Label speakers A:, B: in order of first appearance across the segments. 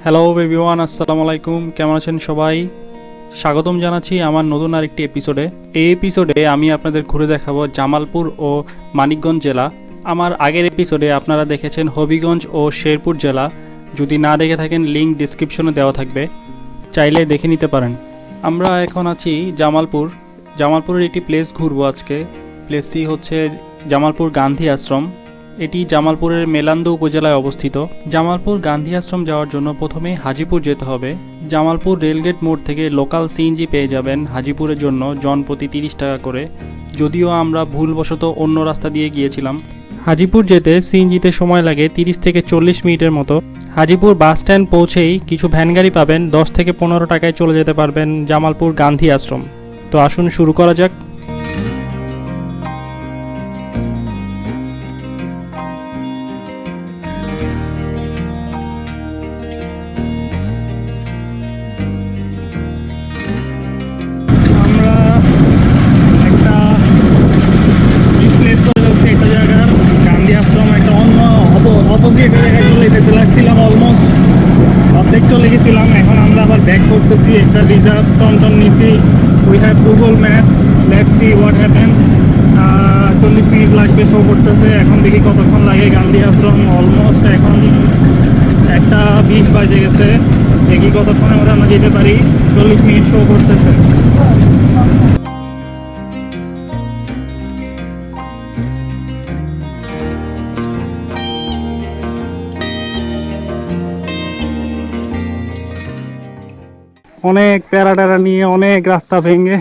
A: Hello everyone, আসসালামু আলাইকুম। কেমন আছেন সবাই? স্বাগতম জানাচ্ছি আমার নতুন আরেকটি এপিসোডে। এই এপিসোডে আমি আপনাদের ঘুরে দেখাবো জামালপুর ও মানিকগঞ্জ জেলা। আমার আগের এপিসোডে আপনারা দেখেছেন হবিগঞ্জ ও শেরপুর জেলা। যদি না দেখে থাকেন লিঙ্ক ডিসক্রিপশনে দেওয়া থাকবে, চাইলে দেখে নিতে পারেন। আমরা এখন আছি জামালপুর। জামালপুরের একটি প্লেস ঘুরবো আজকে। প্লেসটি হচ্ছে জামালপুর গান্ধী আশ্রম। এটি জামালপুরের মেলান্দু উপজেলায় অবস্থিত। জামালপুর গান্ধী আশ্রম যাওয়ার জন্য প্রথমে হাজিপুর যেতে হবে। জামালপুর রেলগেট মোড় থেকে লোকাল সিএনজি পেয়ে যাবেন হাজিপুরের জন্য জনপ্রতি 30 টাকা করে। যদিও আমরা ভুলবশত অন্য রাস্তা দিয়ে গিয়েছিলাম। হাজিপুর যেতে সিএনজিতে সময় লাগে 30 থেকে 40 মিনিটের মতো। হাজিপুর বাস স্ট্যান্ড পৌঁছেই কিছু ভ্যান গাড়ি পাবেন, 10 থেকে 15 টাকায় চলে যেতে পারবেন জামালপুর গান্ধী আশ্রম। তো আসুন শুরু করা যাক। আমরা একটা প্লেস করে যাচ্ছি একটা জায়গার, গান্ধী আশ্রম। একটা অন্য অপোজিট একটা জায়গায় চলে যেতে লাগছিলাম, অলমোস্ট অর্ধেক চলে গেছিলাম। এখন আমরা আবার ব্যাক করতেছি। একটা রিজার্ভ টন নিচ্ছি। We have Google map, let's see what happens. 40 minute লাগবে শো করতেছে। এখন দেখি কতক্ষণ লাগে। গান্ধী আশ্রম অলমোস্ট এখন 1:20 বাজে গেছে। দেখি কতক্ষণে আমরা যেতে পারি। 40 মিনিট শো করতেছে। অনেক প্যারা নিয়ে অনেক রাস্তা ভেঙে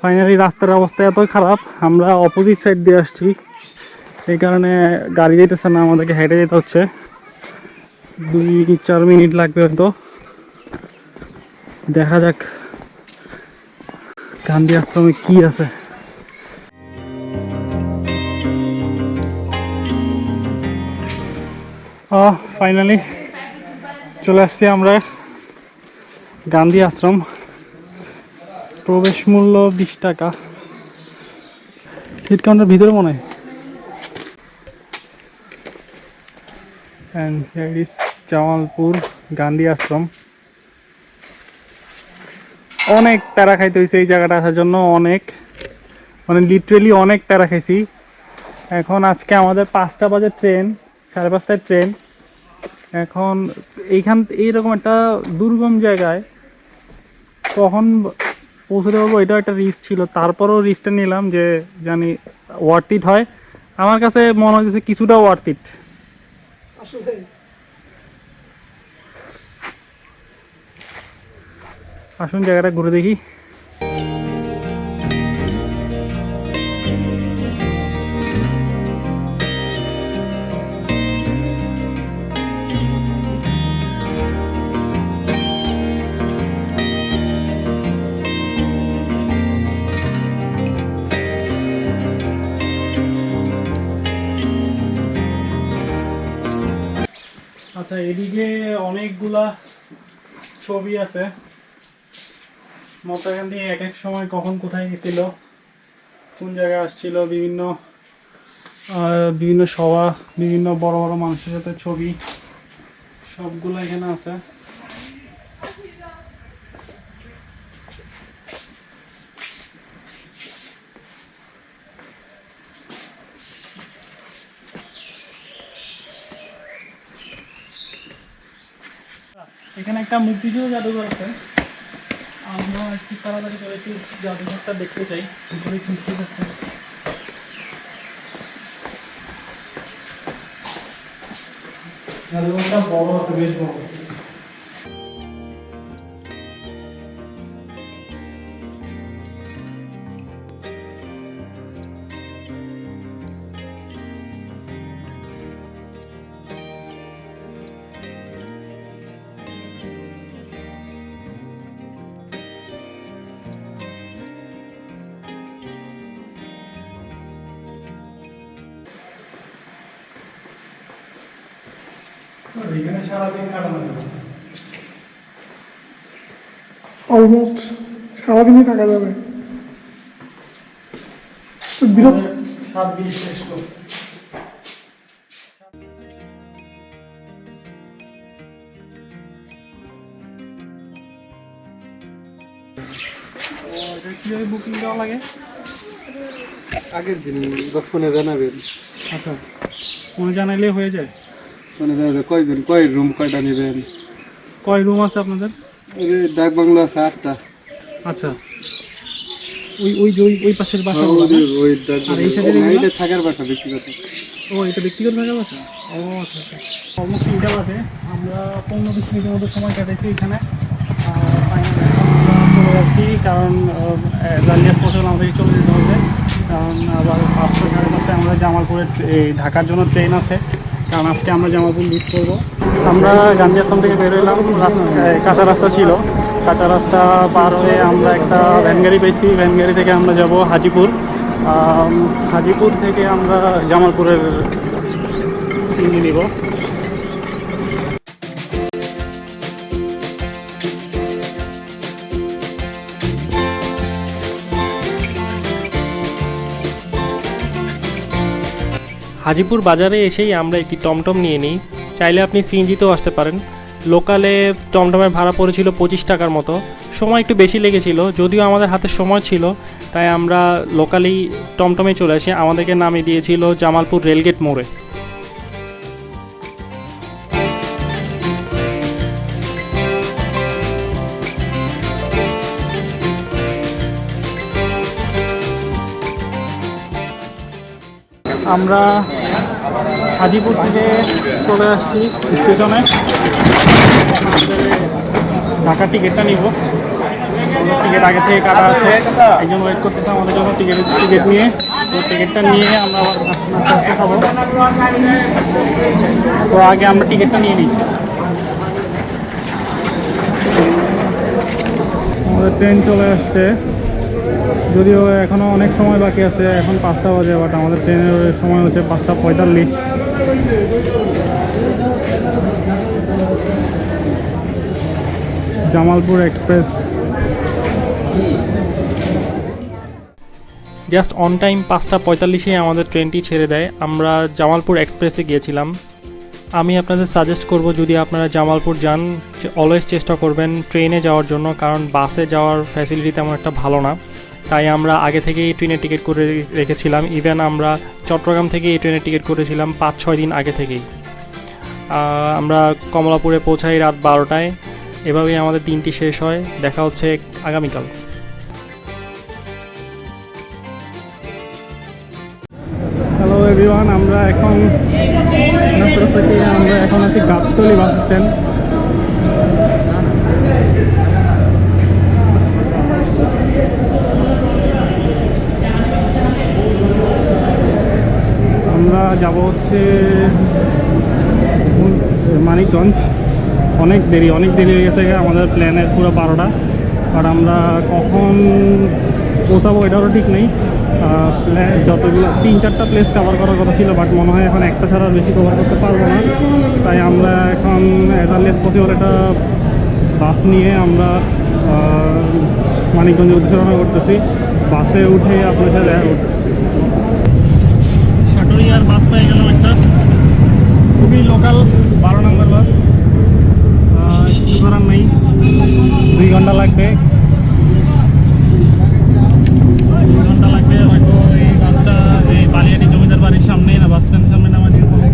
A: ফাইনালি রাস্তার অবস্থা এত খারাপ। আমরা অপোজিট সাইড দিয়ে আসছি, এই কারণে গাড়ি যেতেছে না, আমাদেরকে হেঁটে যেতে হচ্ছে। 2-4 মিনিট লাগবে হয়তো। দেখা যাক গান্ধী আশ্রমে কি আছে। ফাইনালি চলে আসছি আমরা গান্ধী আশ্রম। প্রবেশ মূল্য 20 টাকা। টিকিট কাউন্টার ভিতরে মনে হয়। And here is Jamalpur Gandhi Ashram. অনেক প্যারা খাইতে হয়েছে এই জায়গাটা আসার জন্য, অনেক মানে লিটারেলি অনেক প্যারা খাইছি। এখন আজকে আমাদের 5টা বাজে ট্রেন, 5:30টায় ট্রেন। এখন এইরকম একটা দুর্গম জায়গায় কখন পৌঁছতে পারবো এটা একটা রিস্ক ছিল। তারপরেও রিস্কটা নিলাম যে জানি ওয়ার্থ ইট হয়। আমার কাছে মনে হচ্ছে কিছুটা ওয়ার্থ ইট। আসুন জায়গাটা ঘুরে দেখি। আচ্ছা, এদিকে অনেকগুলা ছবি আছে। মমতা গান্ধী এক এক সময় কখন কোথায় গেছিল, কোন জায়গায় আসছিল, বিভিন্ন বিভিন্ন সভা, বিভিন্ন বড় বড় মানুষের সাথে ছবি, সবগুলো এখানে আছে। এখানে একটা মুক্তিযুদ্ধ জাদুঘর আছে। আমরা একটু তাড়াতাড়ি করে একটু জাদুঘরটা দেখতে চাই। ভিতরে কি কি আছে। জাদুঘরটা বড় আছে, বেশ বড়। এখানে সারাদিন কাটানো যাবে, অলমোস্ট সারাদিনই থাকা যাবে। বিরক্ত 7-20 শেষ করো। এটা কীভাবে বুকিং দেওয়া লাগে?
B: আগের দিন ফোনে জানাবেন।
A: আচ্ছা, ফোনে জানাইলে হয়ে যায়?
B: ফোনে জানাবেন কয়জন, কয় রুম কয়টা নেবেন।
A: কয় রুম আছে আপনাদের?
B: ওই যে ডাক বাংলো আছে 8টা।
A: আচ্ছা, ওই ওই যে ওই পাশের বাসা?
B: ওই ডাক
A: আর এই
B: বাংলো
A: সাইডের
B: এটা থাকার বাসা ব্যক্তিগত।
A: ও, এটা ব্যক্তিগত থাকার বাসা। ও আচ্ছা আচ্ছা। অলমোস্ট 3টা বাজে, আমরা 15-20 মিনিটের মতো সময় কাটাইছি এখানে। ফাইনালি আমরা চলে যাচ্ছি, কারণ জালিয়াস পৌঁছালে আমাদেরকে চলে যেতে হবে, কারণ আবার 5:30 আমরা জামালপুরের ঢাকার জন্য ট্রেন আছে, কারণ আজকে আমরা জামালপুর লিড করবো। আমরা গান্ধী আশ্রম থেকে বের হলাম, কাঁচা রাস্তা ছিল, কাঁচা রাস্তা পার হয়ে আমরা একটা ভ্যান গাড়ি পেয়েছি, ভ্যান গাড়ি থেকে আমরা যাব হাজিপুর। হাজিপুর থেকে আমরা জামালপুরের সিঙ্গি নিব। হাজিপুর বাজারে এসেই আমরা একটি টমটম নিয়ে নিই। চাইলে আপনি সিএনজিতেও আসতে পারেন। লোকালে টমটমের ভাড়া পড়েছিল 25 টাকার মতো। সময় একটু বেশি লেগেছিল, যদিও আমাদের হাতে সময় ছিল, তাই আমরা লোকালি টমটমে চলে আসি। আমাদেরকে নামিয়ে দিয়েছিল জামালপুর রেলগেট মোড়ে। আমরা হাজিপুর থেকে চলে আসছি স্টেশনে। ঢাকার টিকিটটা নিব, টিকিট আগে থেকে কাটা আছে, একজন ওয়েট করতেছে আমাদের জন্য টিকিট নিয়ে। তো টিকিটটা নিয়ে আমরা আবার নাস্তা খাবো। তো আগে আমরা টিকিটটা নিয়ে নিই। আমাদের ট্রেন চলে আসছে, যদিও এখনও অনেক সময় বাকি আছে, এখন 5টা বাজে, বাট আমাদের ট্রেনের সময় হচ্ছে 5:45। Jamalpur express just on time 5:45-এ আমাদের ট্রেনটি ছেড়ে দেয়। আমরা জামালপুর এক্সপ্রেসে গিয়েছিলাম। আমি আপনাদের সাজেস্ট করব, যদি আপনারা জামালপুর যান, অলওয়েজ চেষ্টা করবেন ট্রেনে যাওয়ার জন্য, কারণ বাসে যাওয়ার ফ্যাসিলিটি তেমন একটা ভালো না। তাই আমরা আগে থেকেই ট্রেনের টিকিট করে রেখেছিলাম। ইভেন আমরা চট্টগ্রাম থেকে এই ট্রেনের টিকিট করেছিলাম 5-6 দিন আগে থেকেই। আমরা কমলাপুরে পৌঁছাই রাত 12টায়। এভাবেই আমাদের দিনটি শেষ হয়। দেখা হচ্ছে আগামীকাল। হ্যালো এভরিওয়ান, আমরা এখন আছি গাবতলী বাস স্ট্যান্ড। আমরা যাব হচ্ছে মানিকগঞ্জ। অনেক দেরি হয়ে গেছে আমাদের প্ল্যানের পুরো 12টা, আর আমরা কখন পৌঁছাবো এটারও ঠিক নেই। যতগুলো 3-4টা প্লেস কভার করার কথা ছিল, বাট মনে হয় এখন একটা ছাড়া বেশি কভার করতে পারবো না। তাই আমরা এখন অ্যাজ আর্লি অ্যাজ পসিবল একটা বাস নিয়ে আমরা মানিকগঞ্জের উদ্দেশ্যে রওনা করতেছি। বাসে উঠে আপনার সাথে দেখা করতেছি। সাটুরিয়ার বাস পেয়ে গেলাম একটা, খুবই লোকাল 12 নম্বর বাস। কিছু করার নেই, 2 ঘন্টা লাগবে। হয়তো এই বাসটা বালিয়াটি জমিদার বাড়ির সামনে না বাস স্ট্যান্ডের সামনে নামা দিয়ে হবে।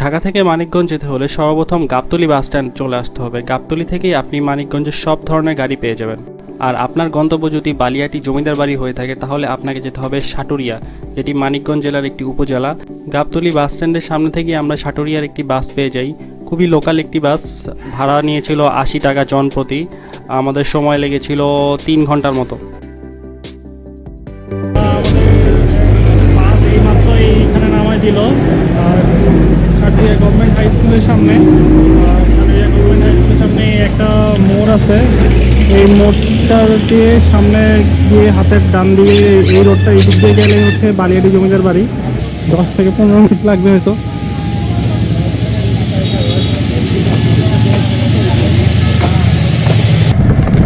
A: ঢাকা থেকে মানিকগঞ্জ যেতে হলে সর্বপ্রথম গাবতলী বাস স্ট্যান্ড চলে আসতে হবে। গাবতলী থেকেই আপনি মানিকগঞ্জের সব ধরনের গাড়ি পেয়ে যাবেন। আর আপনার গন্তব্য যদি বালিয়াটি জমিদার বাড়ি হয়ে থাকে, তাহলে আপনাকে যেতে হবে সাটুরিয়া, যেটি মানিকগঞ্জ জেলার একটি উপজেলা। গাবতলী বাস স্ট্যান্ডের সামনে থেকে আমরা সাটুরিয়ার একটি বাস পেয়ে যাই। খুবই লোকাল একটি বাস, ভাড়া নিয়েছিল 80 টাকা জন প্রতি। আমাদের সময় লেগেছিল 3 ঘন্টার মতো। বাস এইমাত্র এইখানে নামাই দিল সাটুরিয়া গভর্নমেন্ট হাই স্কুলের সামনে। সাটুরিয়া গভর্নমেন্ট হাই স্কুলের সামনে একটা মোড় আছে, এই মোড়টা দিয়ে সামনে গিয়ে হাতের ডান দিয়ে এই রোডটা এদিক দিয়ে গেলে হচ্ছে বালিয়াটি জমিদার বাড়ি। 10 থেকে 15 মিনিট লাগবে হয়তো।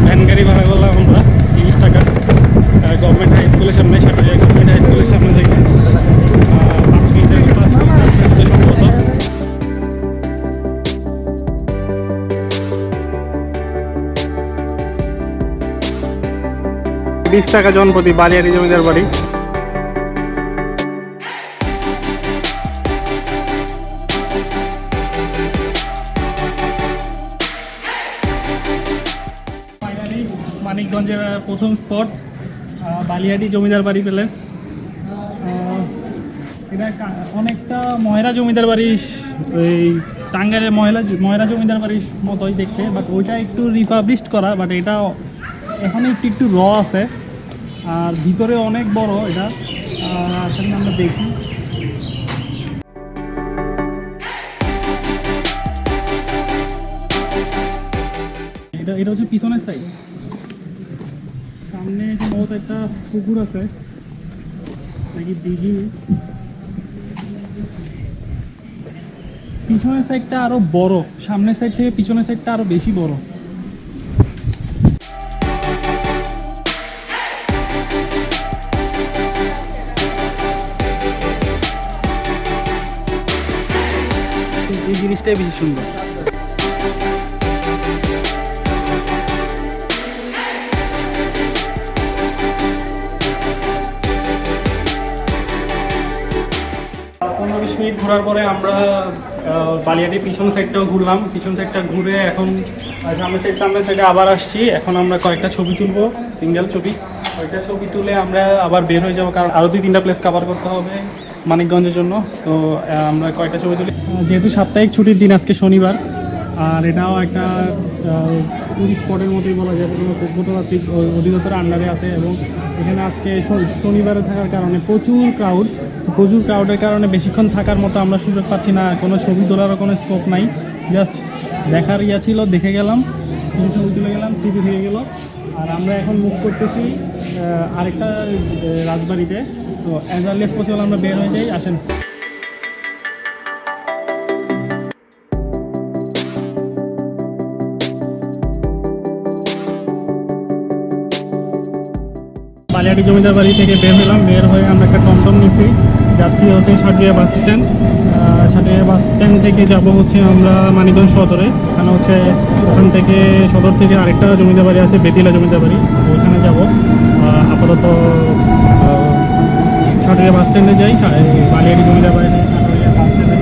A: ভ্যান গাড়ি ভাড়া করলাম আমরা 30 টাকা গভর্নমেন্ট হাই স্কুলের সামনে, সাটুরিয়া গভর্নমেন্ট হাই স্কুলের সামনে থেকে 5 মিনিটের সম্ভবত। 20 টাকা জনপ্রতি বালিয়াড়ি জমিদার বাড়ি। ফাইনালি মানিকগঞ্জের প্রথম স্পট বালিয়াড়ি জমিদার বাড়ি প্যালেস। এটা অনেকটা ময়রা জমিদার বাড়ি, এই টাঙ্গাইলের ময়রা জমিদার বাড়ির মতোই দেখতে, বাট ওইটা একটু রিপাবলিশড করা, বাট এটা এখন একটু র আছে আর ভিতরে অনেক বড় এটা। আসলে আমরা দেখি এটা হচ্ছে পিছনের সাইড। সামনে সম্ভবত একটা পুকুর আছে নাকি দিঘি। পিছনের সাইডটা আরো বড়, সামনের সাইড থেকে পিছনের সাইডটা আরো বেশি বড়। এই জিনিসটাই বেশি সুন্দর। মিনিট ঘোরার পরে আমরা বালিয়াটির পিছন সাইডটাও ঘুরলাম। পিছন সাইডটা ঘুরে এখন সামনের সাইডে আবার আসছি। এখন আমরা কয়েকটা ছবি তুলবো, সিঙ্গেল ছবি। কয়েকটা ছবি তুলে আমরা আবার বের হয়ে যাবো, কারণ আরও 2-3টা প্লেস কভার করতে হবে মানিকগঞ্জের জন্য। তো আমরা কয়েকটা ছবি তুলি। যেহেতু সাপ্তাহিক ছুটির দিন আজকে শনিবার, আর এটাও একটা টুরিস্ট স্পটের মতোই বলা যায়, কোনো প্রত্নতাত্ত্বিক অধিদপ্তরের আন্ডারে আছে। এবং এখানে আজকে শনিবারে থাকার কারণে প্রচুর ক্রাউডের কারণে বেশিক্ষণ থাকার মতো আমরা সুযোগ পাচ্ছি না। কোনো ছবি তোলারও কোনো স্কোপ নাই, জাস্ট দেখার ইয়া ছিল, দেখে গেলাম, কিছু ছবি তুলে গেলাম, স্মৃতি থেকে গেল। আর আমরা এখন মুভ করতেছি আরেকটা রাজবাড়িতে। তো অ্যাজ আর্লি অ্যাজ পসিবল আমরা বের হয়ে যাই, আসেন। বালিয়াটি জমিদার বাড়ি থেকে বের হলাম। বের হয়ে আমরা একটা টমটম নিচ্ছি, যাচ্ছি হচ্ছে Saturia bus stand. Saturia bus stand থেকে যাব হচ্ছে আমরা মানিকগঞ্জ সদরে। এখানে হচ্ছে ওখান থেকে সদর থেকে আরেকটা জমিদার বাড়ি আছে, বেতিলা জমিদার বাড়ি, ওইখানে যাব। আপাতত সাটুরিয়া বাস স্ট্যান্ডে যাই। বালিয়াটি জমিদার বাড়ি সাটুরিয়া বাস স্ট্যান্ডে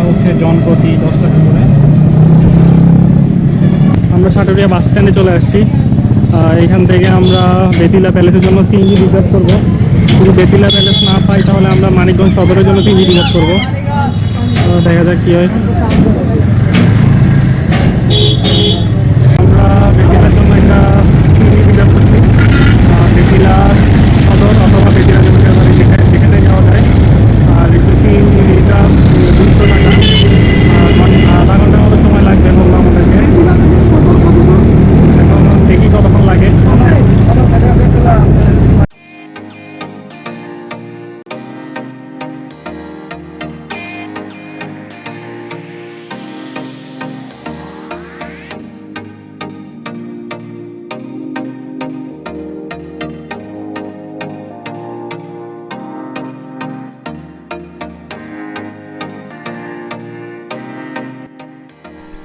A: হচ্ছে জনপ্রতি 10 টাকা করে। আমরা সাটুরিয়া বাস স্ট্যান্ডে চলে আসছি। এখান থেকে আমরা বেতিলা প্যালেসের জন্য সিএনজি রিজার্ভ করবো। যদি বেতিলা প্যালেস না পাই তাহলে আমরা মানিকগঞ্জ সদরের জন্য সিএনজি রিজার্ভ করবো। দেখা যাক কী হয়। আমরা বেতিলার জন্য একটা সিএনজি রিজার্ভ করছি। বেতিলা সদর অথবা বেতিলা জমিদার বাড়ি যেখানে যাওয়া যায়। আর একটু সিএনজি রিজার্ভ 200 টাকা। আধা ঘন্টার মতো সময় লাগবে বললাম আমাদেরকে। দেখি কতক্ষণ লাগে।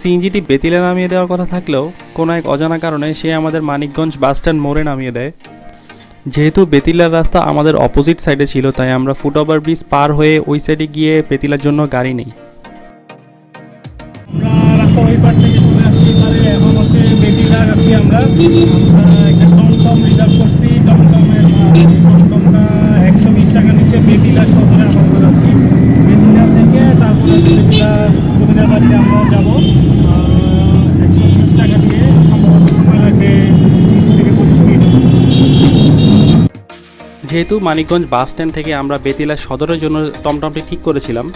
A: সিএনজিটি বেতিলে নামিয়ে দেওয়ার কথা থাকলেও কোনো এক অজানা কারণে সে আমাদের মানিকগঞ্জ বাস স্ট্যান্ড মোড়ে নামিয়ে দেয়। যেহেতু বেতিলার রাস্তা আমাদের অপোজিট সাইডে ছিল, তাই আমরা ফুটওভার ব্রিজ পার হয়ে ওই সাইডে গিয়ে বেতিলার জন্য গাড়ি নেই। রাস্তা ওই পার থেকে চলে আসছি, এখন হচ্ছে বেতিলা যাচ্ছি আমরা। একটা টমটম রিজার্ভ করছি। টমটমটা 120 টাকা নিচ্ছে। বেতিলা সদরে আমরা যাচ্ছি। বেতিলা থেকে তারপরে বেতিলা জমিদার বাড়িতে আমরা যাবো। 120 টাকা দিয়ে সম্ভবত সময় লাগবে 30 থেকে 25 মিনিট। যেহেতু মানিকগঞ্জ বাস স্ট্যান্ড থেকে আমরা বেতিলা সদরের জন্য টমটমটি ঠিক করেছিলাম,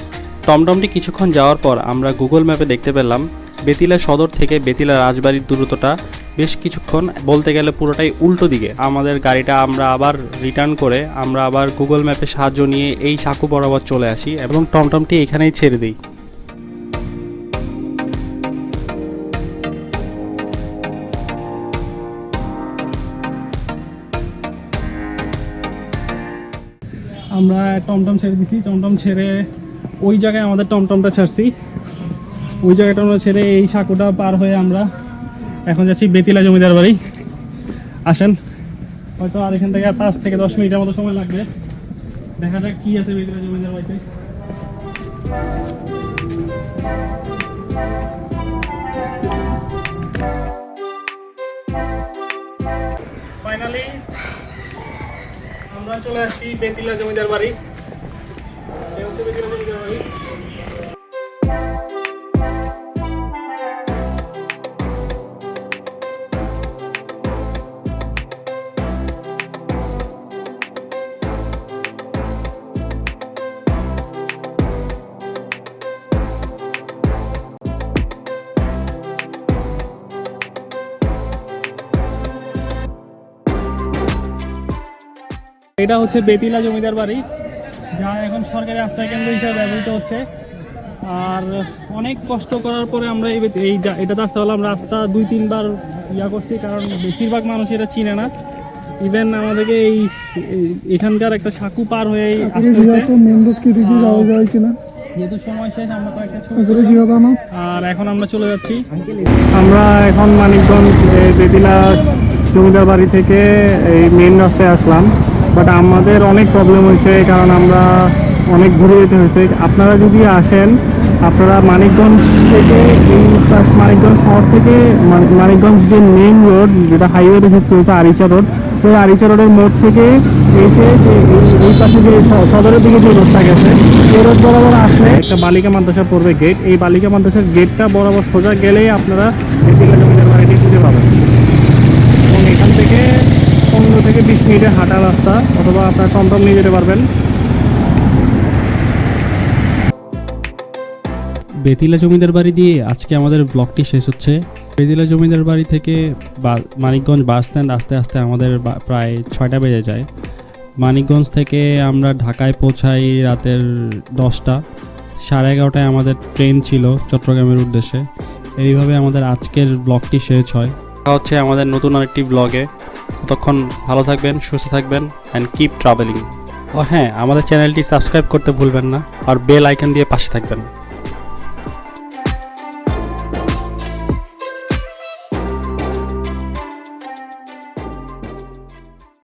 A: টমটমটি কিছুক্ষণ যাওয়ার পর আমরা গুগল ম্যাপে দেখতে পেলাম বেতিলা সদর থেকে বেতিলা রাজবাড়ির দূরত্বটা বেশ কিছুক্ষণ, বলতে গেলে পুরোটাই উল্টো দিকে। আমাদের গাড়িটা আমরা আবার রিটার্ন করে আমরা আবার গুগল ম্যাপের সাহায্য নিয়ে এই সাঁকু বরাবর চলে আসি এবং টমটমটি এখানেই ছেড়ে দিই। আমরা টমটম ছেড়ে দিচ্ছি। টমটম ছেড়ে ওই জায়গায় আমাদের টমটমটা ছাড়ছি। ওই জায়গাটা আমরা ছেড়ে এই সাঁকুটা পার হয়ে আমরা এখন যাচ্ছি বেতিলা জমিদার বাড়ি। আসেন। হয়তো আর এখান থেকে 5 থেকে 10 মিনিটের মতো সময় লাগবে। দেখা যাক কি আছে বেদিলা জমিদার বাড়িতে। ফাইনালি আমরা চলে আসছি বেদিলা জমিদার বাড়ি। এই হচ্ছে বেদিলা জমিদার বাড়ি। এটা হচ্ছে বেতিলা জমিদার বাড়ি, যা এখন সরকারি আশ্রয় কেন্দ্র হিসেবে ব্যবহৃত হচ্ছে। আর অনেক কষ্ট করার পরে আমরা এটাতে আসতে পারলাম। রাস্তা 2-3 বার করছি, কারণ বেশিরভাগ মানুষ এটা চিনে না। ইভেন আমাদেরকে এখানকার একটা সাঁকু পার হয়ে আসতে হচ্ছে। যেহেতু সময় শেষ, আমরা কয়েকটা ছবি আর এখন আমরা চলে যাচ্ছি। আমরা এখন মানিকগঞ্জ বেতিলা জমিদার বাড়ি থেকে এই মেন রাস্তায় আসলাম, বাট আমাদের অনেক প্রবলেম হয়েছে, কারণ আমরা অনেক ঘুরে যেতে হয়েছে। আপনারা যদি আসেন, আপনারা মানিকগঞ্জ থেকে মানিকগঞ্জ শহর থেকে মানিকগঞ্জ যে মেইন রোড, যেটা হাইওয়ে দেখে চলছে আরিচা রোড, সেই আরিচা রোডের মোড় থেকে এসে যে এই পাশে যে সদরের দিকে যে রোডটা গেছে, এই রোড বরাবর আসলে একটা বালিকা মাদ্রাসা পড়বে গেট। এই বালিকা মাদ্রাসার গেটটা বরাবর সোজা গেলেই আপনারা বেতিলা জমিদার বাড়িটি খুঁজে পাবেন। এবং এখান থেকে 15 থেকে 20 মিনিটের হাঁটা রাস্তা, অথবা আপনারা টমটম নিয়ে যেতে পারবেন। বেতিলা জমিদার বাড়ি দিয়ে আজকে আমাদের ব্লগটি শেষ হচ্ছে। বেতিলা জমিদার বাড়ি থেকে মানিকগঞ্জ বাস স্ট্যান্ড আসতে আসতে আমাদের প্রায় 6টা বেজে যায়। মানিকগঞ্জ থেকে আমরা ঢাকায় পৌঁছাই রাতের 10টা। 11:30টায় আমাদের ট্রেন ছিল চট্টগ্রামের উদ্দেশ্যে। এইভাবে আমাদের আজকের ব্লগটি শেষ হয়। দেখা হচ্ছে আমাদের নতুন আরেকটি ব্লগে। ততক্ষণ ভালো থাকবেন, সুস্থ থাকবেন, অ্যান্ড কিপ ট্রাভেলিং। ও হ্যাঁ, আমাদের চ্যানেলটি সাবস্ক্রাইব করতে ভুলবেন না, আর বেল আইকন দিয়ে পাশে থাকবেন।